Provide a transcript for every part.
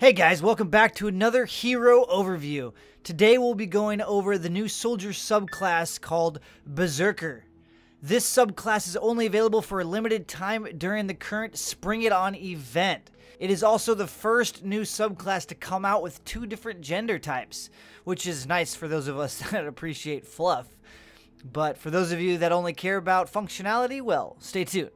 Hey guys, welcome back to another hero overview. Today we'll be going over the new soldier subclass called Berserker. This subclass is only available for a limited time during the current Spring It On event. It is also the first new subclass to come out with two different gender types, which is nice for those of us that appreciate fluff. But for those of you that only care about functionality, well, stay tuned.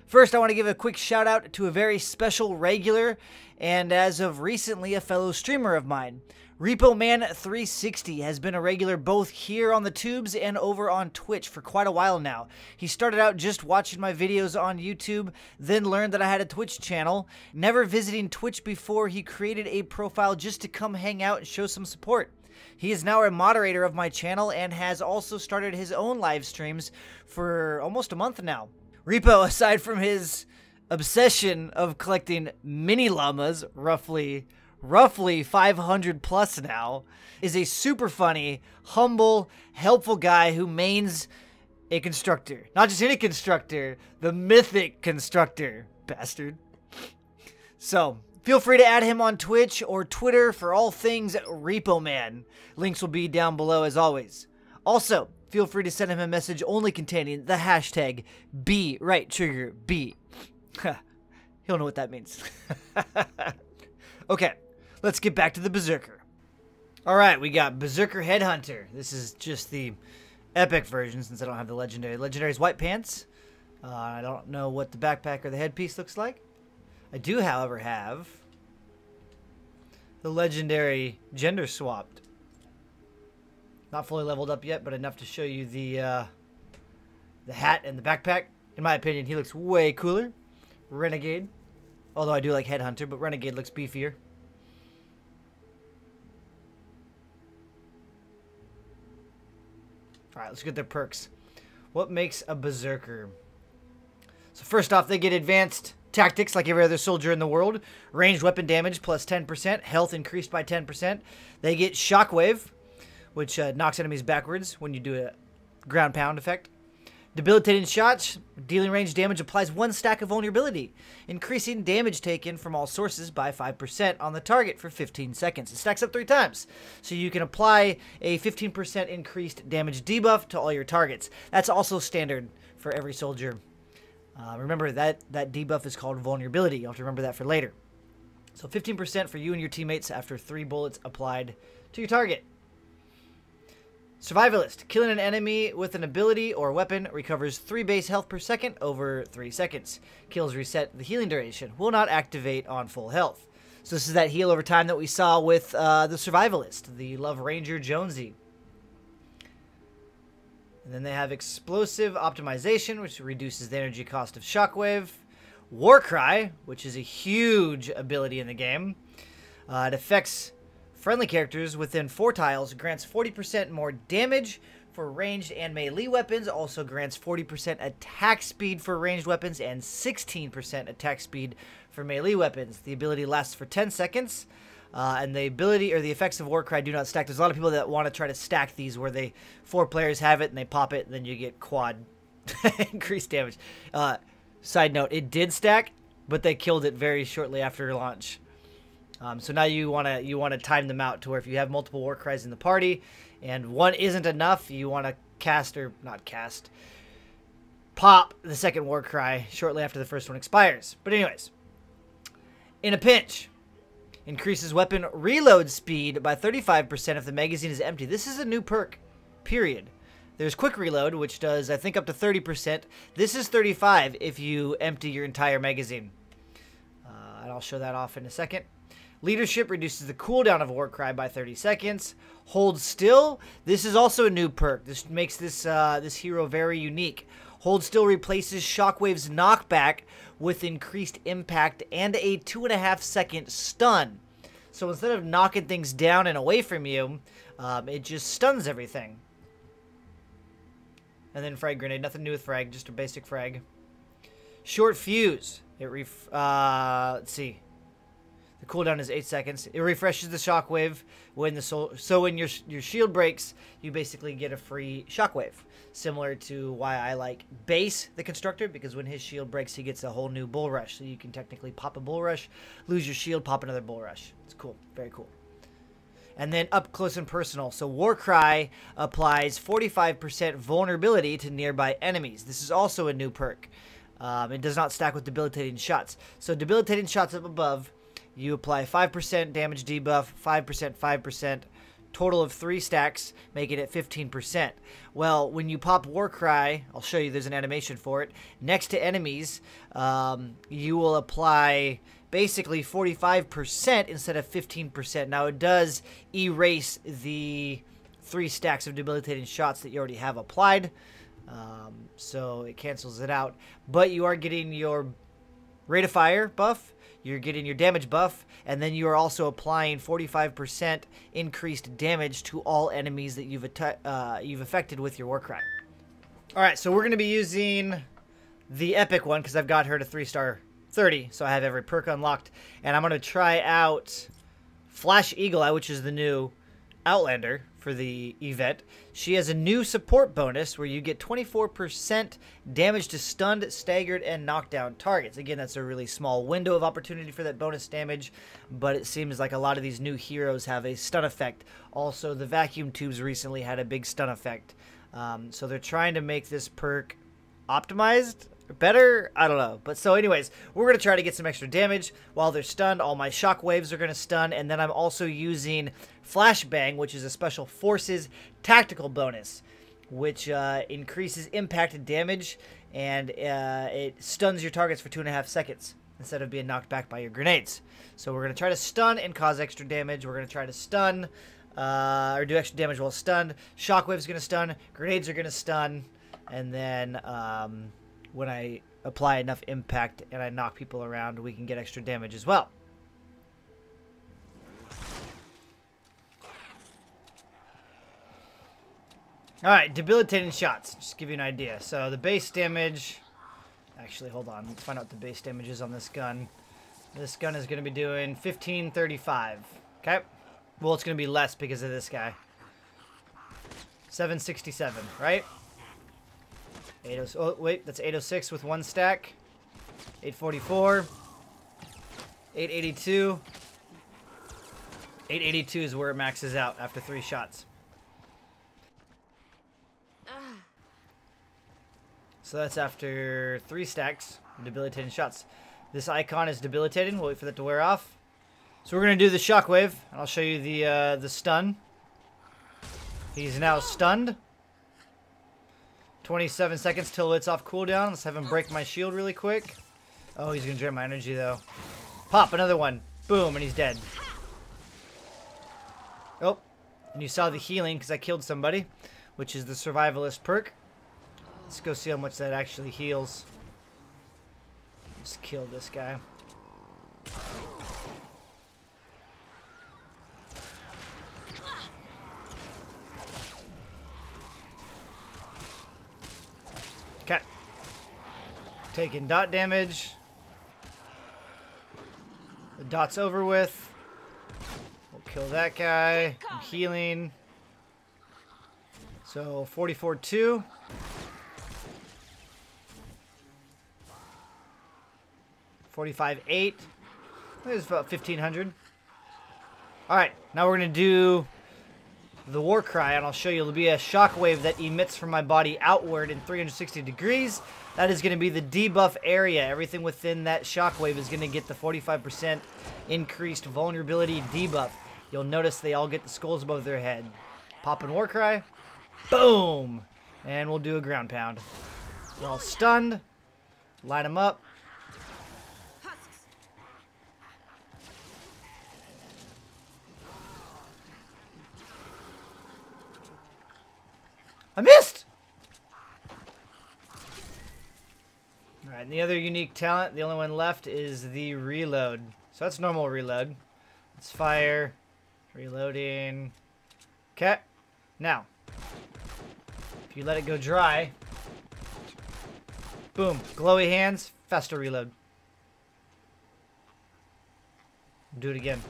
First, I want to give a quick shout out to a very special regular, and as of recently, a fellow streamer of mine. RepoMan360 has been a regular both here on the tubes and over on Twitch for quite a while now. He started out just watching my videos on YouTube, then learned that I had a Twitch channel. Never visiting Twitch before, he created a profile just to come hang out and show some support. He is now a moderator of my channel and has also started his own live streams for almost a month now. Repo, aside from his obsession of collecting mini llamas, roughly 500 plus now, is a super funny, humble, helpful guy who mains a constructor. Not just any constructor, the mythic constructor, bastard. So, feel free to add him on Twitch or Twitter for all things RepoMan. Links will be down below as always. Also, feel free to send him a message only containing the hashtag B, right trigger, B. He'll know what that means. Okay, let's get back to the Berserker. Alright, we got Berserker Headhunter. This is just the epic version since I don't have the legendary. Legendary's white pants. I don't know what the backpack or the headpiece looks like. I do, however, have the legendary gender swapped. Not fully leveled up yet, but enough to show you the hat and the backpack. In my opinion, he looks way cooler. Renegade. Although I do like Headhunter, but Renegade looks beefier. Alright, let's get their perks. What makes a Berserker? So first off, they get advanced tactics like every other soldier in the world. Ranged weapon damage plus 10%. Health increased by 10%. They get Shockwave, which knocks enemies backwards when you do a ground pound effect. Debilitating shots. Dealing range damage applies 1 stack of vulnerability, increasing damage taken from all sources by 5% on the target for 15 seconds. It stacks up 3 times, so you can apply a 15% increased damage debuff to all your targets. That's also standard for every soldier. Remember that debuff is called vulnerability. You'll have to remember that for later. So 15% for you and your teammates after 3 bullets applied to your target. Survivalist. Killing an enemy with an ability or weapon recovers 3 base health per second over 3 seconds. Kills reset the healing duration. Will not activate on full health. So this is that heal over time that we saw with the Survivalist, the Love Ranger Jonesy. And then they have Explosive Optimization, which reduces the energy cost of Shockwave. Warcry, which is a huge ability in the game. It affects friendly characters within 4 tiles, grants 40% more damage for ranged and melee weapons, also grants 40% attack speed for ranged weapons and 16% attack speed for melee weapons. The ability lasts for 10 seconds, and the ability or the effects of Warcry do not stack. There's a lot of people that want to try to stack these where 4 players have it and they pop it and then you get quad increased damage. Side note, it did stack, but they killed it very shortly after launch. So now you wanna time them out to where if you have multiple Warcries in the party and one isn't enough, you want to pop the second Warcry shortly after the first one expires. But anyways, in a pinch, increases weapon reload speed by 35% if the magazine is empty. This is a new perk, period. There's quick reload, which does I think up to 30%. This is 35 if you empty your entire magazine. And I'll show that off in a second. Leadership reduces the cooldown of Warcry by 30 seconds. Hold Still. This is also a new perk. This makes this hero very unique. Hold Still replaces Shockwave's knockback with increased impact and a 2.5 second stun. So instead of knocking things down and away from you, it just stuns everything. And then Frag Grenade. Nothing new with Frag, just a basic Frag. Short Fuse. Let's see. The cooldown is 8 seconds. It refreshes the Shockwave when when your shield breaks, you basically get a free Shockwave. Similar to why I like Base the Constructor, because when his shield breaks, he gets a whole new Bull Rush. So you can technically pop a Bull Rush, lose your shield, pop another Bull Rush. It's cool. Very cool. And then up close and personal. So Warcry applies 45% vulnerability to nearby enemies. This is also a new perk. It does not stack with debilitating shots. So debilitating shots up above, you apply 5% damage debuff, 5%, 5%, total of 3 stacks, making it 15%. Well, when you pop Warcry, I'll show you, there's an animation for it, next to enemies, you will apply basically 45% instead of 15%. Now, it does erase the 3 stacks of debilitating shots that you already have applied, so it cancels it out. But you are getting your rate of fire buff, you're getting your damage buff, and then you are also applying 45% increased damage to all enemies that you've affected with your Warcry. Alright, so we're going to be using the epic one because I've got her to 3-star 30, so I have every perk unlocked. And I'm going to try out Flash Eagle Eye, which is the new Outlander for the event. She has a new support bonus where you get 24% damage to stunned, staggered, and knocked down targets. Again, that's a really small window of opportunity for that bonus damage, but it seems like a lot of these new heroes have a stun effect. Also, the vacuum tubes recently had a big stun effect. So they're trying to make this perk optimized. Better? I don't know. But so anyways, we're going to try to get some extra damage. While they're stunned, all my shockwaves are going to stun. And then I'm also using Flashbang, which is a special forces tactical bonus, which increases impact damage. And it stuns your targets for 2.5 seconds instead of being knocked back by your grenades. So we're going to try to stun and cause extra damage. We're going to try to stun or do extra damage while stunned. Shockwave's going to stun. Grenades are going to stun. And then when I apply enough impact and I knock people around, we can get extra damage as well. Alright, debilitating shots. Just to give you an idea. So the base damage... Actually, hold on. Let's find out what the base damage is on this gun. This gun is going to be doing 1535. Okay? Well, it's going to be less because of this guy. 767, right? 806, oh, wait, that's 806 with 1 stack. 844. 882. 882 is where it maxes out after 3 shots. So that's after 3 stacks of debilitating shots. This icon is debilitating. We'll wait for that to wear off. So we're going to do the Shockwave, and I'll show you the stun. He's now stunned. 27 seconds till it's off cooldown. Let's have him break my shield really quick. Oh, he's going to drain my energy, though. Pop, another one. Boom, and he's dead. Oh, and you saw the healing because I killed somebody, which is the Survivalist perk. Let's go see how much that actually heals. Let's kill this guy. Okay. Taking dot damage. The dot's over with. We'll kill that guy. I'm healing. So 44-2. 45-8. There's about 1,500. Alright, now we're going to do the Warcry, and I'll show you. It'll be a shockwave that emits from my body outward in 360 degrees. That is going to be the debuff area. Everything within that shockwave is going to get the 45% increased vulnerability debuff. You'll notice they all get the skulls above their head. Pop and Warcry. Boom! And we'll do a ground pound. They're all stunned. Line them up. I missed! Alright, and the other unique talent, the only one left, is the reload. So that's normal reload. Let's fire. Reloading. Okay. Now, if you let it go dry, boom, glowy hands, faster reload. Do it again.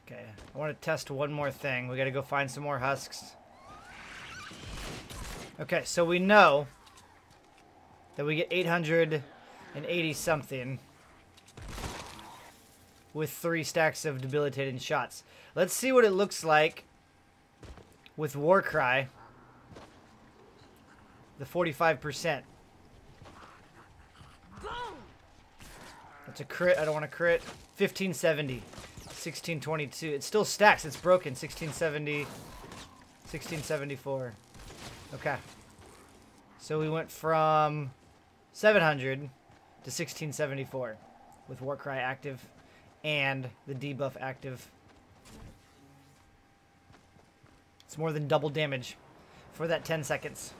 Okay, I want to test one more thing. We got to go find some more husks. Okay, so we know that we get 880 something with 3 stacks of debilitating shots. Let's see what it looks like with Warcry. The 45%. That's a crit. I don't want to crit. 1570. 1622. It still stacks. It's broken. 1670. 1674. Okay. So we went from 700 to 1674 with Warcry active and the debuff active. It's more than double damage for that 10 seconds.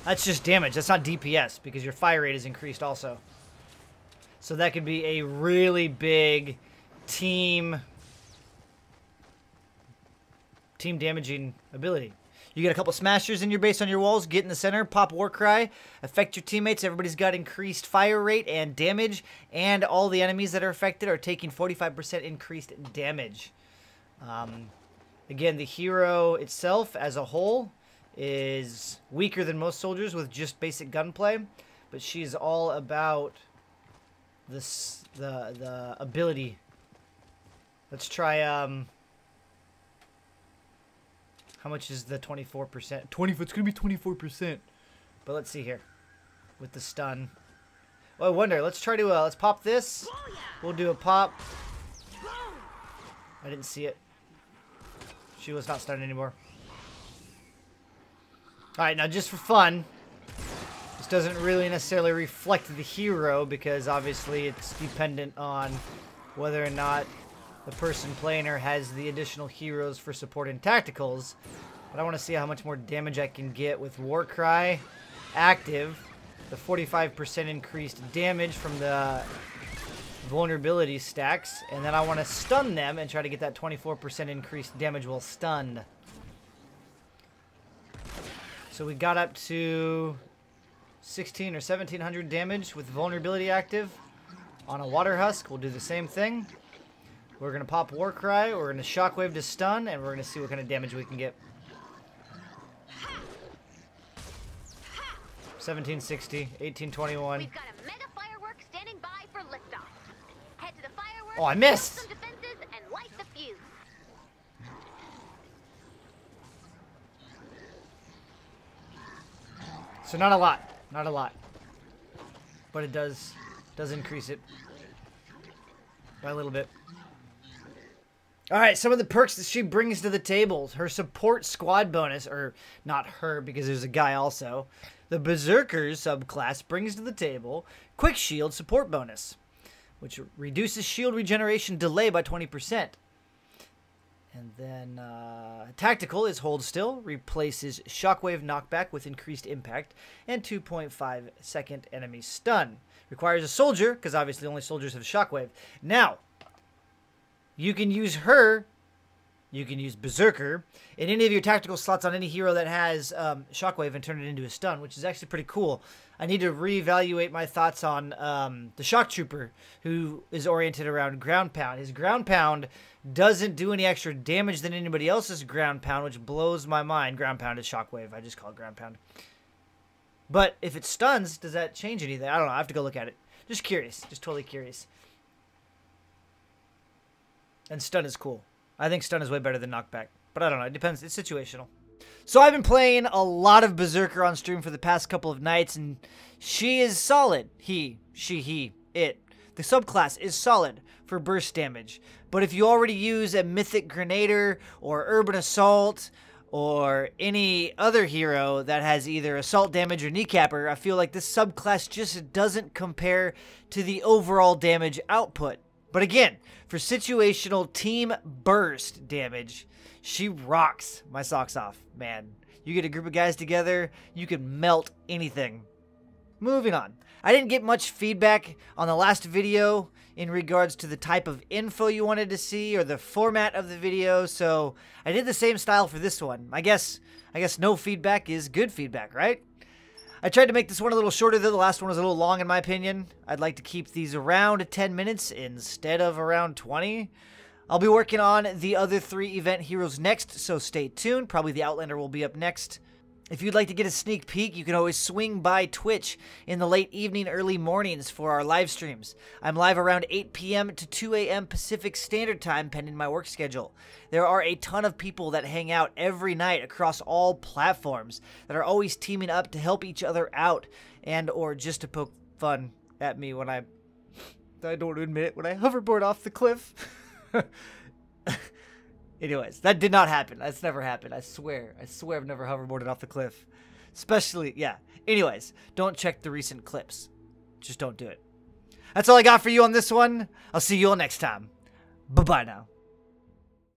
That's just damage. That's not DPS because your fire rate is increased also. So that could be a really big team damaging ability. You get a couple smashers in your base on your walls, get in the center, pop Warcry, affect your teammates. Everybody's got increased fire rate and damage, and all the enemies that are affected are taking 45% increased damage. Again, the hero itself as a whole is weaker than most soldiers with just basic gunplay, but she's all about this the ability. Let's try how much is the 24%? 20. It's gonna be 24%. But let's see here with the stun. Well, I wonder. Let's try to let's pop this. We'll do a pop. I didn't see it. She was not stunned anymore. Alright, now just for fun, this doesn't really necessarily reflect the hero because obviously it's dependent on whether or not the person playing her has the additional heroes for support and tacticals. But I want to see how much more damage I can get with Warcry active. The 45% increased damage from the vulnerability stacks. And then I want to stun them and try to get that 24% increased damage while stunned. So we got up to 16 or 1700 damage with vulnerability active on a water husk. We'll do the same thing. We're going to pop Warcry, we're going to Shockwave to stun, and we're going to see what kind of damage we can get. 1760, 1821. We've got a mega firework standing by for liftoff. Head to the fireworks. Oh, I missed! Some defenses and light the fuse. So not a lot. Not a lot. But it does increase it by a little bit. Alright, some of the perks that she brings to the table. Her support squad bonus, or not her because there's a guy also. The Berserker subclass brings to the table Quick Shield support bonus, which reduces shield regeneration delay by 20%. And then Tactical is Hold Still, replaces Shockwave knockback with increased impact, and 2.5 second enemy stun. Requires a soldier, because obviously only soldiers have Shockwave. Now, you can use her, you can use Berserker, in any of your tactical slots on any hero that has Shockwave and turn it into a stun, which is actually pretty cool. I need to reevaluate my thoughts on the Shock Trooper, who is oriented around Ground Pound. His Ground Pound doesn't do any extra damage than anybody else's Ground Pound, which blows my mind. Ground Pound is Shockwave. I just call it Ground Pound. But if it stuns, does that change anything? I don't know. I have to go look at it. Just curious. Just totally curious. And stun is cool. I think stun is way better than knockback. But I don't know. It depends. It's situational. So I've been playing a lot of Berserker on stream for the past couple of nights, and she is solid. He, she, he, it. The subclass is solid for burst damage. But if you already use a Mythic Grenader or Urban Assault or any other hero that has either assault damage or kneecapper, I feel like this subclass just doesn't compare to the overall damage output. But again, for situational team burst damage, she rocks my socks off, man. You get a group of guys together, you can melt anything. moving on. I didn't get much feedback on the last video in regards to the type of info you wanted to see or the format of the video, so I did the same style for this one. I guess no feedback is good feedback, right? I tried to make this one a little shorter, though. The last one was a little long in my opinion. I'd like to keep these around 10 minutes instead of around 20. I'll be working on the other 3 event heroes next, so stay tuned. Probably the Outlander will be up next. If you'd like to get a sneak peek, you can always swing by Twitch in the late evening, early mornings for our live streams. I'm live around 8 p.m. to 2 a.m. Pacific Standard Time, pending my work schedule. There are a ton of people that hang out every night across all platforms that are always teaming up to help each other out and or just to poke fun at me when I don't admit it, when I hoverboard off the cliff. Anyways, that did not happen. That's never happened. I swear I've never hoverboarded off the cliff. Especially, yeah. Anyways, don't check the recent clips. Just don't do it. That's all I got for you on this one. I'll see you all next time. Bye-bye now.